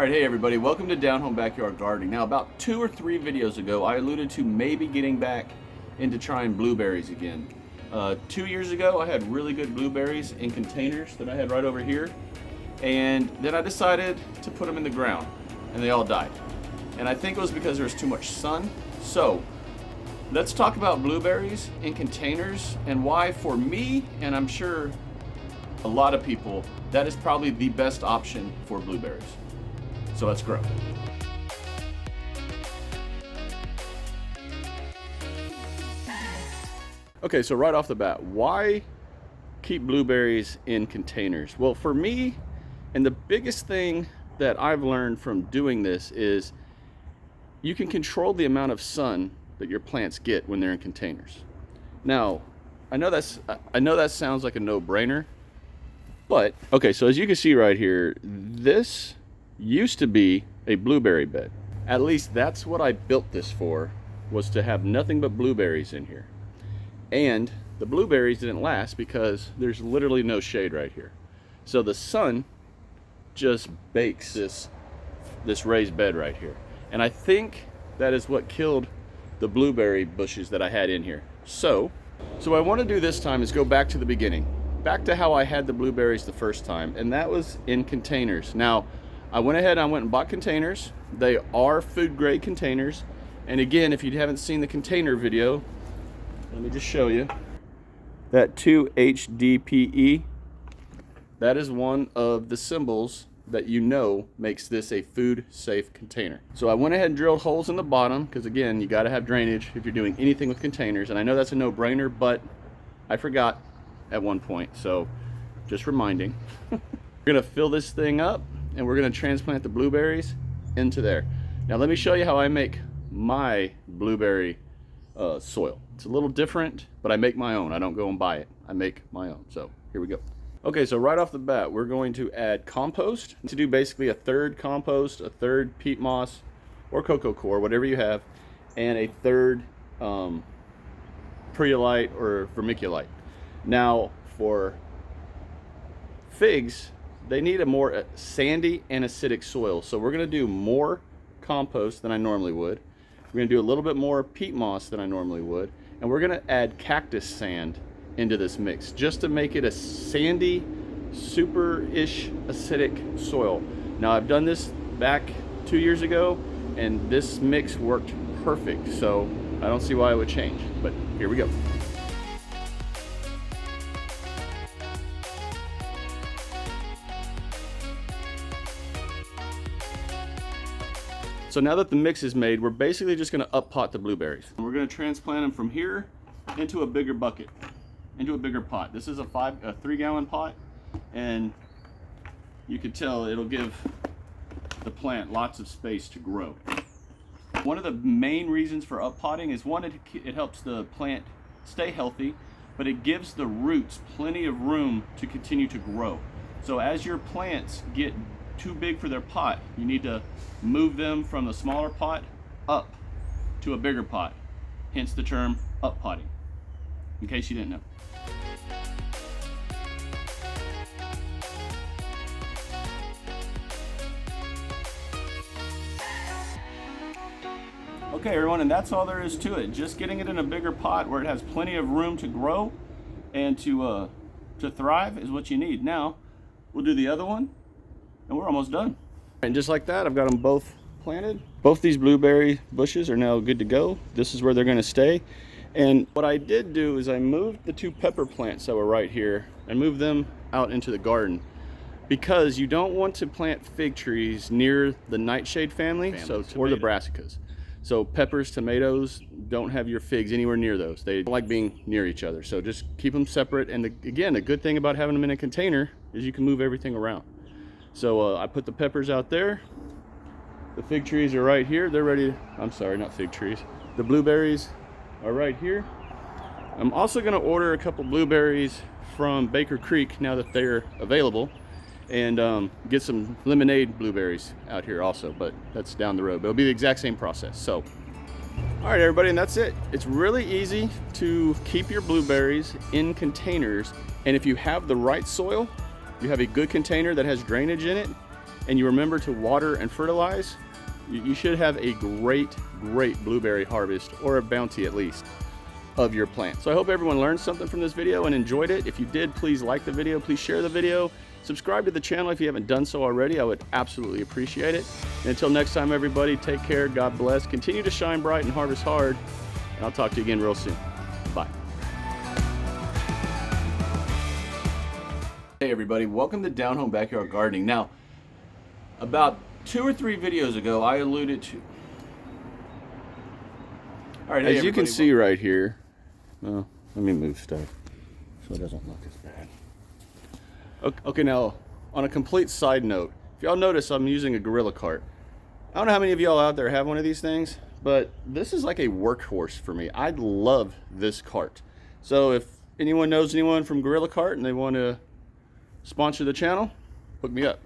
All right, hey everybody, welcome to Down Home Backyard Gardening. Now, about 2 or 3 videos ago, I alluded to maybe getting back into trying blueberries again. 2 years ago, I had really good blueberries in containers that I had right over here, and then I decided to put them in the ground, and they all died. And I think it was because there was too much sun. So, let's talk about blueberries in containers and why, for me, and I'm sure a lot of people, that is probably the best option for blueberries. So let's grow. Okay, so right off the bat, why keep blueberries in containers? Well, for me, and the biggest thing that I've learned from doing this is you can control the amount of sun that your plants get when they're in containers. Now, I know that sounds like a no-brainer, but okay, so as you can see right here, this used to be a blueberry bed. At least that's what I built this for, was to have nothing but blueberries in here. And the blueberries didn't last because there's literally no shade right here. So the sun just bakes this raised bed right here. And I think that is what killed the blueberry bushes that I had in here. So what I want to do this time is go back to the beginning. Back to how I had the blueberries the first time, and that was in containers. Now, I went ahead and I went and bought containers. They are food grade containers. And again, if you haven't seen the container video, let me just show you. That 2HDPE, that is one of the symbols that you know makes this a food safe container. So I went ahead and drilled holes in the bottom because again, you gotta have drainage if you're doing anything with containers. And I know that's a no-brainer, but I forgot at one point, so just reminding. We're gonna fill this thing up and we're gonna transplant the blueberries into there. Now let me show you how I make my blueberry soil. It's a little different, but I make my own. I don't go and buy it. I make my own. So here we go. Okay, so right off the bat, we're going to add compost. To do basically a third compost, a third peat moss or cocoa coir, whatever you have, and a third perlite or vermiculite. Now for figs, they need a more sandy and acidic soil. So we're gonna do more compost than I normally would. We're gonna do a little bit more peat moss than I normally would. And we're gonna add cactus sand into this mix just to make it a sandy, super-ish acidic soil. Now I've done this back 2 years ago and this mix worked perfect. So I don't see why it would change, but here we go. So now that the mix is made, we're basically just gonna up pot the blueberries. And we're gonna transplant them from here into a bigger bucket, into a bigger pot. This is a 3-gallon pot, and you can tell it'll give the plant lots of space to grow. One of the main reasons for up potting is one, it helps the plant stay healthy, but it gives the roots plenty of room to continue to grow. So as your plants get too big for their pot, you need to move them from the smaller pot up to a bigger pot, hence the term up potting, in case you didn't know. Okay everyone, and that's all there is to it. Just getting it in a bigger pot where it has plenty of room to grow and to thrive is what you need. Now we'll do the other one and we're almost done. And just like that, I've got them both planted. Both these blueberry bushes are now good to go. This is where they're gonna stay. And what I did do is I moved the 2 pepper plants that were right here and moved them out into the garden, because you don't want to plant fig trees near the nightshade family, or the brassicas. So peppers, tomatoes, don't have your figs anywhere near those. They don't like being near each other. So just keep them separate. And again, the good thing about having them in a container is you can move everything around. So I put the peppers out there. The fig trees are right here. They're ready. I'm sorry, not fig trees. The blueberries are right here. I'm also gonna order a couple blueberries from Baker Creek now that they're available, and get some lemonade blueberries out here also, but that's down the road. But it'll be the exact same process. So, all right, everybody, and that's it. It's really easy to keep your blueberries in containers, and if you have the right soil, you have a good container that has drainage in it, and you remember to water and fertilize, you should have a great blueberry harvest, or a bounty at least, of your plant. So I hope everyone learned something from this video and enjoyed it. If you did, please like the video, please share the video, subscribe to the channel if you haven't done so already. I would absolutely appreciate it. And until next time, everybody, take care, God bless, continue to shine bright and harvest hard, and I'll talk to you again real soon. Bye. Hey everybody, welcome to Down Home Backyard Gardening. Now, about 2 or 3 videos ago, I alluded to... All right, as you can see right here, well, let me move stuff so it doesn't look as bad. Okay, now, on a complete side note, if y'all notice, I'm using a Gorilla cart. I don't know how many of y'all out there have one of these things, but this is like a workhorse for me. I love this cart. So if anyone knows anyone from Gorilla Cart and they want to sponsor the channel, hook me up.